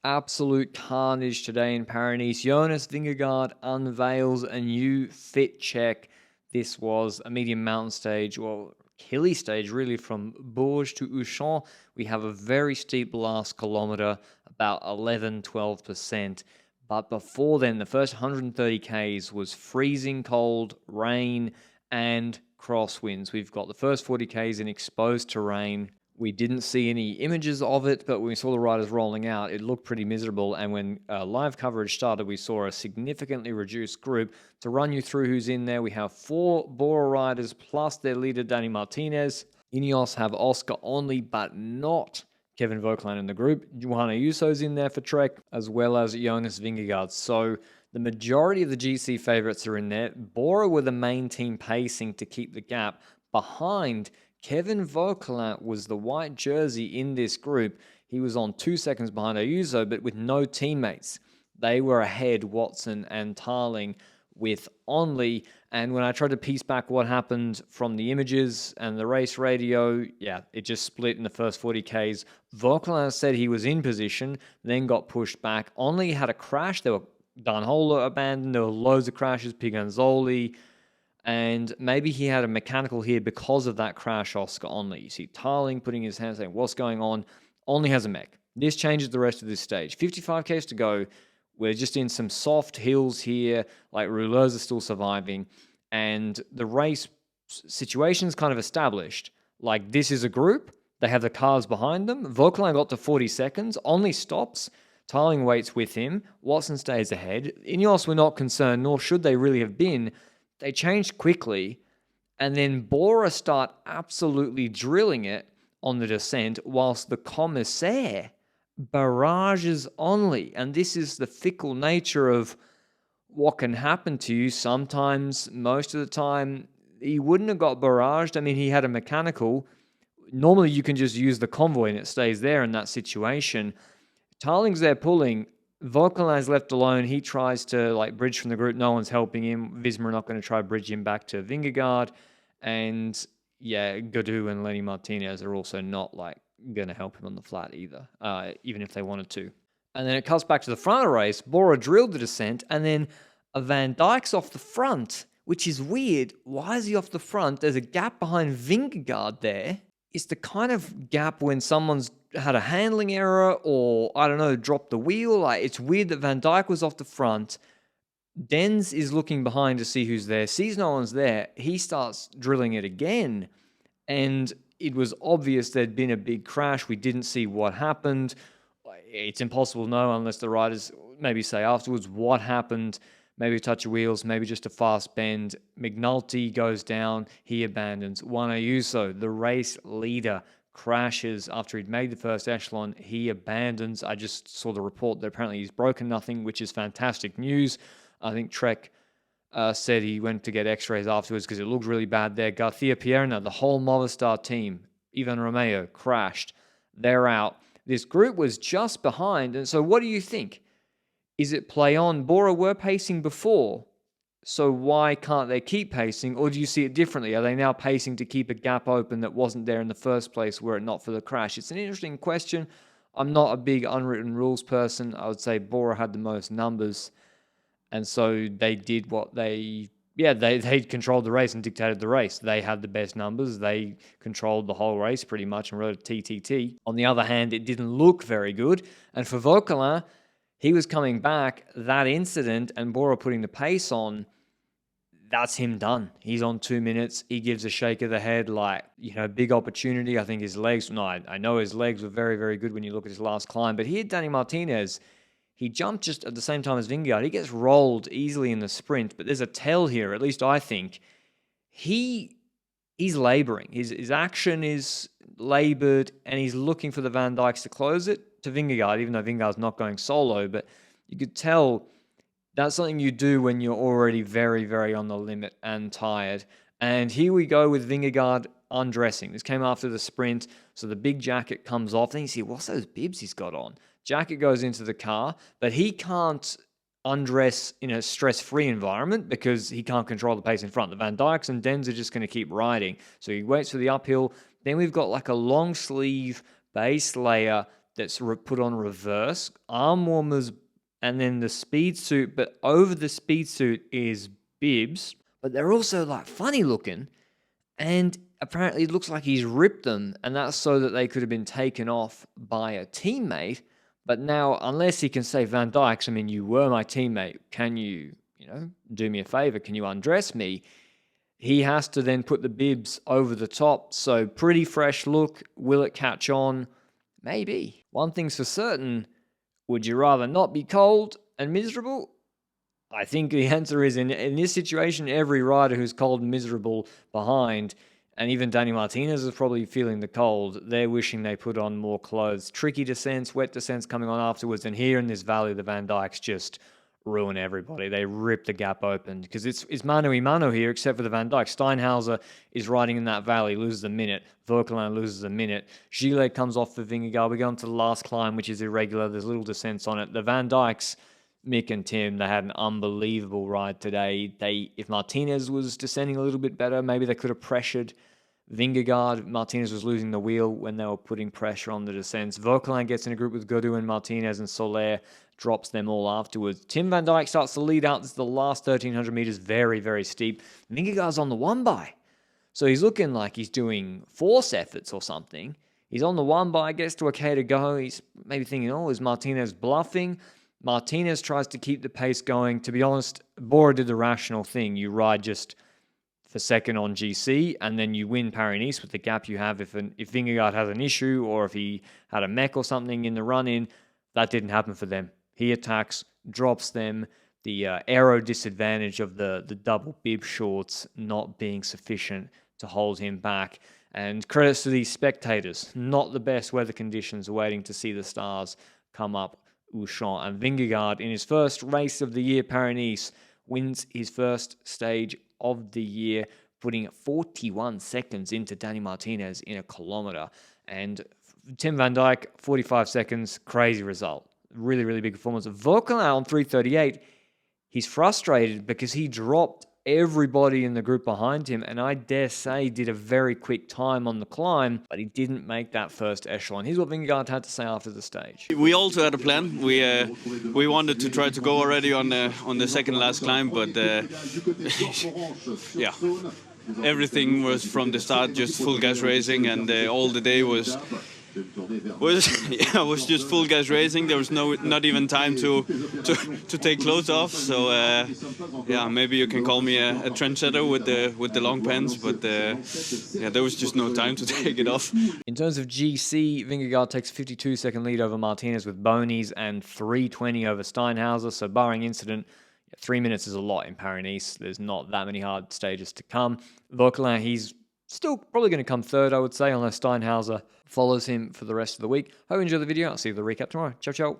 Absolute carnage today in Paris. Jonas Vingegaard unveils a new fit check. This was a medium mountain stage, or hilly stage really, from Bourges to Echelons. We have a very steep last kilometre, about 11-12%. But before then, the first 130 Ks was freezing cold, rain, and crosswinds. We've got the first 40 Ks in exposed terrain. We didn't see any images of it, but when we saw the riders rolling out, it looked pretty miserable. And when live coverage started, we saw a significantly reduced group. To run you through who's in there, we have 4 Bora riders plus their leader, Dani Martinez. Ineos have Oscar only, but not Kevin Vauquelin in the group. Juan Ayuso's in there for Trek, as well as Jonas Vingegaard. So the majority of the GC favourites are in there. Bora were the main team pacing to keep the gap behind. Kevin Vauquelin was the white jersey in this group. He was on 2 seconds behind Ayuso, but with no teammates. They were ahead, Watson and Tarling, with Only. And when I tried to piece back what happened from the images and the race radio, yeah, it just split in the first 40 Ks. Vauquelin said he was in position, then got pushed back. Only had a crash. There were Danhola abandoned. There were loads of crashes. Piganzoli. And maybe he had a mechanical here because of that crash, Oscar Only. You see Tarling putting his hand saying, what's going on? Only has a mech. This changes the rest of this stage. 55 Ks to go. We're just in some soft hills here. Like, rouleurs are still surviving. And the race situation is kind of established. Like, this is a group. They have the cars behind them. Vauquelin got to 40 seconds. Only stops. Tarling waits with him. Watson stays ahead. Ineos were not concerned, nor should they really have been. They changed quickly, and then Bora start absolutely drilling it on the descent, whilst the commissaire barrages Only. And this is the fickle nature of what can happen to you. Sometimes, most of the time, he wouldn't have got barraged. I mean, he had a mechanical. Normally, you can just use the convoy and it stays there in that situation. Tarling's there pulling. Vauquelin is left alone. He tries to bridge from the group. No one's helping him. Visma are not going to try to bridge him back to Vingegaard. And yeah, Gaudu and Lenny Martinez are also not going to help him on the flat either, even if they wanted to. And then it cuts back to the front of the race. Bora drilled the descent, and then a Van Dijk's off the front, which is weird. Why is he off the front? There's a gap behind Vingegaard there. It's the kind of gap when someone's had a handling error or, I don't know, dropped the wheel. It's weird that Van Dijk was off the front. Dens is looking behind to see who's there, sees no one's there. He starts drilling it again. And it was obvious there'd been a big crash. We didn't see what happened. It's impossible to know unless the riders maybe say afterwards what happened. Maybe a touch of wheels, maybe just a fast bend. McNulty goes down. He abandons. Juan Ayuso, the race leader, crashes after he'd made the first echelon. He abandons. I just saw the report that apparently he's broken nothing, which is fantastic news. I think Trek said he went to get x-rays afterwards because it looked really bad there. Garcia Pierna, the whole Movistar team, Ivan Romeo, crashed. They're out. This group was just behind. And so what do you think? Is it play on? Bora were pacing before, so why can't they keep pacing? Or do you see it differently? Are they now pacing to keep a gap open that wasn't there in the first place were it not for the crash? It's an interesting question. I'm not a big unwritten rules person. I would say Bora had the most numbers, and so they did what they controlled the race and dictated the race. They had the best numbers. They controlled the whole race pretty much and rode a TTT. On the other hand, it didn't look very good. And for Vauquelin, he was coming back. That incident and Bora putting the pace on, that's him done. He's on 2 minutes. He gives a shake of the head big opportunity. I think his legs, I know his legs were very, very good when you look at his last climb. But here, Dani Martinez, he jumped just at the same time as Vingegaard. He gets rolled easily in the sprint, but there's a tell here, at least I think. He's labouring. His action is laboured, and he's looking for the Van Dijks to close it to Vingegaard, even though Vingegaard's not going solo. But you could tell that's something you do when you're already very, very on the limit and tired. And here we go with Vingegaard undressing. This came after the sprint, so the big jacket comes off. Then you see, what's those bibs he's got on? Jacket goes into the car, but he can't undress in a stress-free environment because he can't control the pace in front. The Van Dijks and Dens are just going to keep riding. So he waits for the uphill. Then we've got a long sleeve base layer that's put on reverse, arm warmers, and then the speed suit, but over the speed suit is bibs, but they're also like funny looking, and apparently it looks like he's ripped them, and that's so that they could have been taken off by a teammate. But now, unless he can say, Van Dijk's, I mean, you were my teammate, can you do me a favor? Can you undress me? He has to then put the bibs over the top. So pretty fresh look. Will it catch on? Maybe. One thing's for certain. Would you rather not be cold and miserable? I think the answer is in this situation, every rider who's cold and miserable behind, and even Danny Martinez is probably feeling the cold, they're wishing they put on more clothes. Tricky descents, wet descents coming on afterwards, and here in this valley, the Van Dijks just ruin everybody. They rip the gap open because it's mano a mano here, except for the Van Dijk. Steinhauser is riding in that valley, loses a minute. Verkelen loses a minute. Gillet comes off for Vingegaard. We go on to the last climb, which is irregular. There's little descents on it. The Van Dijks, Mick and Tim, they had an unbelievable ride today. If Martinez was descending a little bit better, maybe they could have pressured Vingegaard. Martinez was losing the wheel when they were putting pressure on the descents. Verkelen gets in a group with Godou and Martinez, and Soler drops them all afterwards. Tim Van Dijk starts to lead out. This is the last 1,300 meters, very, very steep. Vingegaard's on the one by. So he's looking like he's doing force efforts or something. He's on the one by, gets to okay to go. He's maybe thinking, oh, is Martinez bluffing? Martinez tries to keep the pace going. To be honest, Bora did the rational thing. You ride just for second on GC, and then you win Paris-Nice with the gap you have. If Vingegaard has an issue, or if he had a mech or something in the run-in, that didn't happen for them. He attacks, drops them. The aero disadvantage of the double bib shorts not being sufficient to hold him back. And credits to these spectators. Not the best weather conditions, waiting to see the stars come up Auchan. And Vingegaard, in his first race of the year, Paris-Nice, wins his first stage of the year, putting 41 seconds into Danny Martinez in a kilometer. And Tim Van Dijk, 45 seconds, crazy result. Really, really big performance. Verkelen on 3:38, he's frustrated because he dropped everybody in the group behind him, and I dare say did a very quick time on the climb, but he didn't make that first echelon. Here's what Vingegaard had to say after the stage. We also had a plan. We wanted to try to go already on the second last climb, but yeah, everything was from the start just full gas racing, and all the day was just full gas racing. There was not even time to take clothes off. So yeah, maybe you can call me a trendsetter with the long pants, but yeah, there was just no time to take it off. In terms of GC, Vingegaard takes 52-second lead over Martinez with bonies and 3:20 over Steinhauser. So barring incident, 3 minutes is a lot in Paris-Nice. There's not that many hard stages to come. Verkelen, he's still probably going to come third, I would say, unless Steinhauser follows him for the rest of the week. Hope you enjoy the video. I'll see you for the recap tomorrow. Ciao, ciao.